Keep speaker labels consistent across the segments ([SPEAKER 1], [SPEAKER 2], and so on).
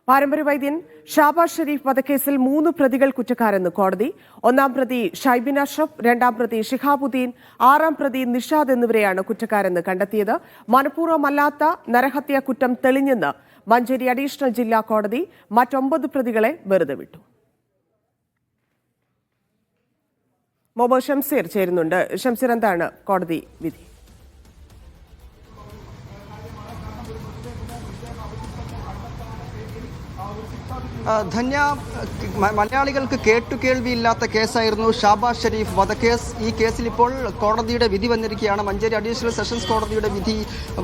[SPEAKER 1] പാരമ്പര്യ വൈദ്യൻ ഷാബാസ് ഷെരീഫ് വധക്കേസിൽ 3 പ്രതികൾ കുറ്റക്കാരെന്ന് കോടതി. ഒന്നാം പ്രതി ഷൈബിൻ അഷ്റഫ്, രണ്ടാം പ്രതി ഷിഹാബുദ്ദീൻ, ആറാം പ്രതി നിഷാദ് എന്നിവരെയാണ് കുറ്റക്കാരെന്ന് കണ്ടെത്തിയത്. മനഃപൂർവ്വമല്ലാത്ത നരഹത്യാ കുറ്റം തെളിഞ്ഞെന്ന് മഞ്ചേരി അഡീഷണൽ ജില്ലാ കോടതി. മറ്റ് 9 പ്രതികളെ വെറുതെ വിട്ടു. മൊബോ ഷംസീർ ചേരുന്നുണ്ട്. ഷംസീർ, എന്താണ് കോടതി വിധി?
[SPEAKER 2] ധന്യ, മലയാളികൾക്ക് കേട്ടുകേൾവിയില്ലാത്ത കേസായിരുന്നു ഷാബാസ് ഷെരീഫ് വധക്കേസ്. ഈ കേസിൽ ഇപ്പോൾ കോടതിയുടെ വിധി വന്നിരിക്കുകയാണ്. മഞ്ചേരി അഡീഷണൽ സെഷൻസ് കോടതിയുടെ വിധി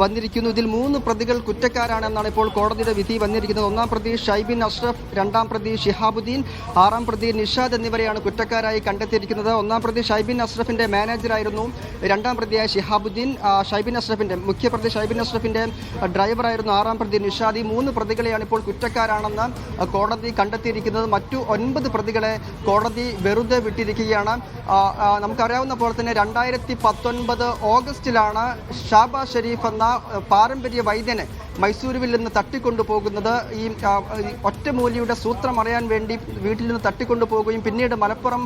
[SPEAKER 2] വന്നിരിക്കുന്നു. ഇതിൽ 3 പ്രതികൾ കുറ്റക്കാരാണെന്നാണ് ഇപ്പോൾ കോടതിയുടെ വിധി വന്നിരിക്കുന്നത്. ഒന്നാം പ്രതി ഷൈബിൻ അഷ്റഫ്, രണ്ടാം പ്രതി ഷിഹാബുദ്ദീൻ, ആറാം പ്രതി നിഷാദ് എന്നിവരെയാണ് കുറ്റക്കാരായി കണ്ടെത്തിയിരിക്കുന്നത്. ഒന്നാം പ്രതി ഷൈബിൻ അഷ്റഫിന്റെ മാനേജറായിരുന്നു രണ്ടാം പ്രതിയായ ഷിഹാബുദ്ദീൻ. മുഖ്യപ്രതി ഷൈബിൻ അഷ്റഫിന്റെ ഡ്രൈവറായിരുന്നു ആറാം പ്രതി നിഷാദ്. ഈ 3 പ്രതികളെയാണ് ഇപ്പോൾ കുറ്റക്കാരാണെന്ന് കോടതി കണ്ടെത്തിയിരിക്കുന്നത്. മറ്റു 9 പ്രതികളെ കോടതി വെറുതെ വിട്ടിരിക്കുകയാണ്. നമുക്കറിയാവുന്ന പോലെ തന്നെ 2019 ഓഗസ്റ്റിലാണ് ഷാബാസ് ഷെരീഫ് എന്ന പാരമ്പര്യ വൈദ്യനെ മൈസൂരുവിൽ നിന്ന് തട്ടിക്കൊണ്ടുപോകുന്നത്. ഈ ഒറ്റമൂലിയുടെ സൂത്രം അറിയാൻ വേണ്ടി വീട്ടിൽ നിന്ന് തട്ടിക്കൊണ്ടുപോകുകയും പിന്നീട് മലപ്പുറം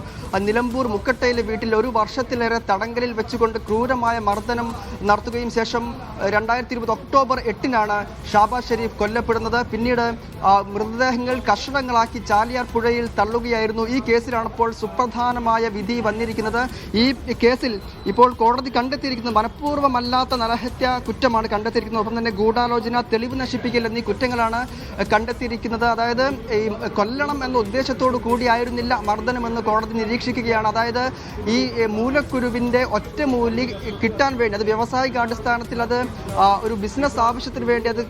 [SPEAKER 2] നിലമ്പൂർ മുക്കട്ടയിലെ വീട്ടിൽ 1 വർഷത്തിലേറെ തടങ്കലിൽ വെച്ചുകൊണ്ട് ക്രൂരമായ മർദ്ദനം നടത്തുകയും ശേഷം 2020 ഒക്ടോബർ 8-നാണ് ഷാബാസ് ഷെരീഫ് കൊല്ലപ്പെടുന്നത്. പിന്നീട് മൃതദേഹങ്ങൾ കഷണങ്ങളാക്കി ചാലിയാർ പുഴയിൽ തള്ളുകയായിരുന്നു. ഈ കേസിലാണ് ഇപ്പോൾ സുപ്രധാനമായ വിധി വന്നിരിക്കുന്നത്. ഈ കേസിൽ ഇപ്പോൾ കോടതി കണ്ടെത്തിയിരിക്കുന്നത് മനഃപൂർവ്വമല്ലാത്ത നരഹത്യാ കുറ്റമാണ് കണ്ടെത്തിയിരിക്കുന്നത്. ഒപ്പം തന്നെ ഗൂഢാലോചന, തെളിവ് നശിപ്പിക്കൽ എന്നീ കുറ്റങ്ങളാണ് കണ്ടെത്തിയിരിക്കുന്നത്. അതായത് ഈ കൊല്ലണം എന്ന ഉദ്ദേശത്തോടു കൂടിയായിരുന്നില്ല മർദ്ദനമെന്ന് കോടതി നിരീക്ഷിക്കുകയാണ്. അതായത് ഈ മൂലക്കുരുവിൻ്റെ ഒറ്റമൂലി കിട്ടാൻ വേണ്ടി, അത് വ്യാവസായികാടിസ്ഥാനത്തിൽ അത് ഒരു ബിസിനസ് ആവശ്യത്തിന് വേണ്ടി അത്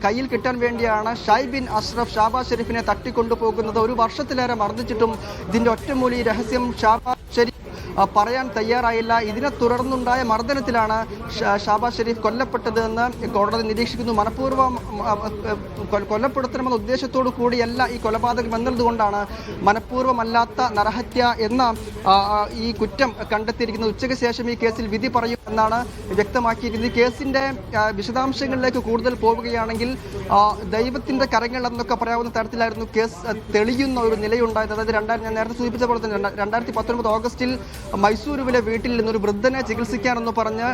[SPEAKER 2] കയ്യിൽ കിട്ടാൻ വേണ്ടിയാണ് ഷൈബിൻ അഷ്റഫ് ഷാബാസ് ഷെരീഫിനെ തട്ടിക്കൊണ്ടുപോകുന്നത്. 1 വർഷത്തിലേറെ മർദ്ദിച്ചിട്ടും ഇതിന്റെ ഒറ്റമൂലി രഹസ്യം ഷാബാസ് ഷെരീഫ് പറയാൻ തയ്യാറായില്ല. ഇതിനെ തുടർന്നുണ്ടായ മർദ്ദനത്തിലാണ് ഷാബാസ് ഷെരീഫ് കൊല്ലപ്പെട്ടത് എന്ന് കോടതി നിരീക്ഷിക്കുന്നു. മനഃപൂർവ്വം കൊല്ലപ്പെടുത്തണമെന്ന ഉദ്ദേശത്തോടു കൂടിയല്ല ഈ കൊലപാതകം എന്നതുകൊണ്ടാണ് മനഃപൂർവ്വമല്ലാത്ത നരഹത്യ എന്ന ഈ കുറ്റം കണ്ടെത്തിയിരിക്കുന്നത്. ഉച്ചയ്ക്ക് ശേഷം ഈ കേസിൽ വിധി പറയും എന്നാണ് വ്യക്തമാക്കിയിരിക്കുന്നത്. കേസിന്റെ വിശദാംശങ്ങളിലേക്ക് കൂടുതൽ പോവുകയാണെങ്കിൽ ദൈവത്തിന്റെ കരങ്ങൾ എന്നൊക്കെ പറയാവുന്ന തരത്തിലായിരുന്നു കേസ് തെളിയുന്ന ഒരു നിലയുണ്ടായത്. അതായത് ഞാൻ നേരത്തെ സൂചിപ്പിച്ച പോലെ തന്നെ 2019 ഓഗസ്റ്റിൽ മൈസൂരുവിലെ വീട്ടിൽ നിന്നൊരു വൃദ്ധനെ ചികിത്സിക്കാനെന്ന് പറഞ്ഞ്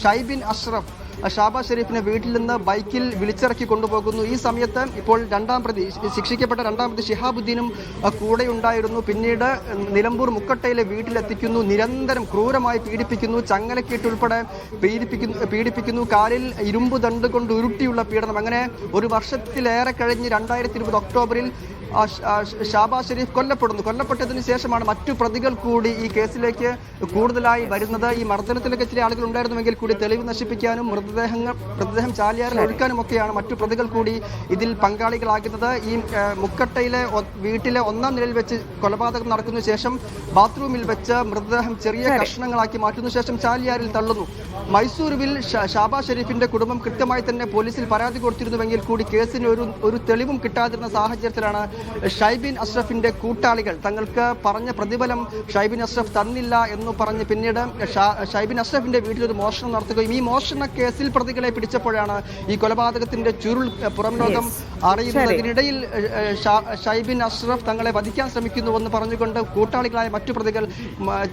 [SPEAKER 2] ഷൈബിൻ അഷ്റഫ് ഷാബാസ് ഷെരീഫിനെ വീട്ടിൽ നിന്ന് ബൈക്കിൽ വിളിച്ചിറക്കി കൊണ്ടുപോകുന്നു. ഈ സമയത്ത് ഇപ്പോൾ ശിക്ഷിക്കപ്പെട്ട രണ്ടാം പ്രതി ഷിഹാബുദ്ദീനും കൂടെ ഉണ്ടായിരുന്നു. പിന്നീട് നിലമ്പൂർ മുക്കട്ടയിലെ വീട്ടിലെത്തിക്കുന്നു. നിരന്തരം ക്രൂരമായി പീഡിപ്പിക്കുന്നു. ചങ്ങലക്കീട്ടുൾപ്പെടെ പീഡിപ്പിക്കുന്നു. കാലിൽ ഇരുമ്പ് ദണ്ട് കൊണ്ട് ഉരുട്ടിയുള്ള പീഡനം. അങ്ങനെ 1 വർഷത്തിലേറെ കഴിഞ്ഞ് 2020 ഒക്ടോബറിൽ ഷാബാസ് ഷെരീഫ് കൊല്ലപ്പെട്ടതിന് ശേഷമാണ് മറ്റു പ്രതികൾ കൂടി ഈ കേസിലേക്ക് കൂടുതലായി വരുന്നത്. ഈ മർദ്ദനത്തിലൊക്കെ ചില ആളുകൾ ഉണ്ടായിരുന്നുവെങ്കിൽ കൂടി തെളിവ് നശിപ്പിക്കാനും മൃതദേഹം ചാലിയാറിൽ ഒഴുക്കാനും ഒക്കെയാണ് മറ്റു പ്രതികൾ കൂടി ഇതിൽ പങ്കാളികളാകുന്നത്. ഈ മുക്കട്ടയിലെ വീട്ടിലെ 1-ാം നിലയിൽ വെച്ച് കൊലപാതകം നടക്കുന്ന ശേഷം ബാത്റൂമിൽ വെച്ച് മൃതദേഹം ചെറിയ കഷ്ണങ്ങളാക്കി മാറ്റുന്ന ശേഷം ചാലിയാറിൽ തള്ളുന്നു. മൈസൂരുവിൽ ഷാബാസ് ഷെരീഫിന്റെ കുടുംബം കൃത്യമായി തന്നെ പോലീസിൽ പരാതി കൊടുത്തിരുന്നുവെങ്കിൽ കൂടി കേസിന് ഒരു തെളിവും കിട്ടാതിരുന്ന സാഹചര്യത്തിലാണ് ഷൈബിൻ അഷ്റഫിന്റെ കൂട്ടാളികൾ തങ്ങൾക്ക് പറഞ്ഞ പ്രതിഫലം ഷൈബിൻ അഷ്റഫ് തന്നില്ല എന്ന് പറഞ്ഞ് പിന്നീട് ഷൈബിൻ അഷ്റഫിന്റെ വീട്ടിലൊരു മോഷണം നടത്തുകയും ഈ മോഷണ കേസിൽ പ്രതികളെ പിടിച്ചപ്പോഴാണ് ഈ കൊലപാതകത്തിന്റെ ചുരുൾ പുറം ലോകം അറിയുന്നതിനിടയിൽ ഷൈബിൻ അഷ്റഫ് തങ്ങളെ വധിക്കാൻ ശ്രമിക്കുന്നുവെന്ന് പറഞ്ഞുകൊണ്ട് കൂട്ടാളികളായ മറ്റു പ്രതികൾ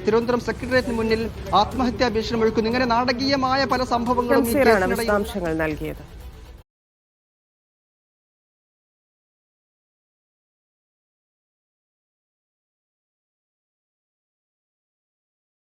[SPEAKER 2] തിരുവനന്തപുരം സെക്രട്ടേറിയറ്റിന് മുന്നിൽ ആത്മഹത്യാ ഭീഷണി മുഴക്കുന്നു. ഇങ്ങനെ നാടകീയമായ പല സംഭവങ്ങളും
[SPEAKER 1] നൽകിയത്.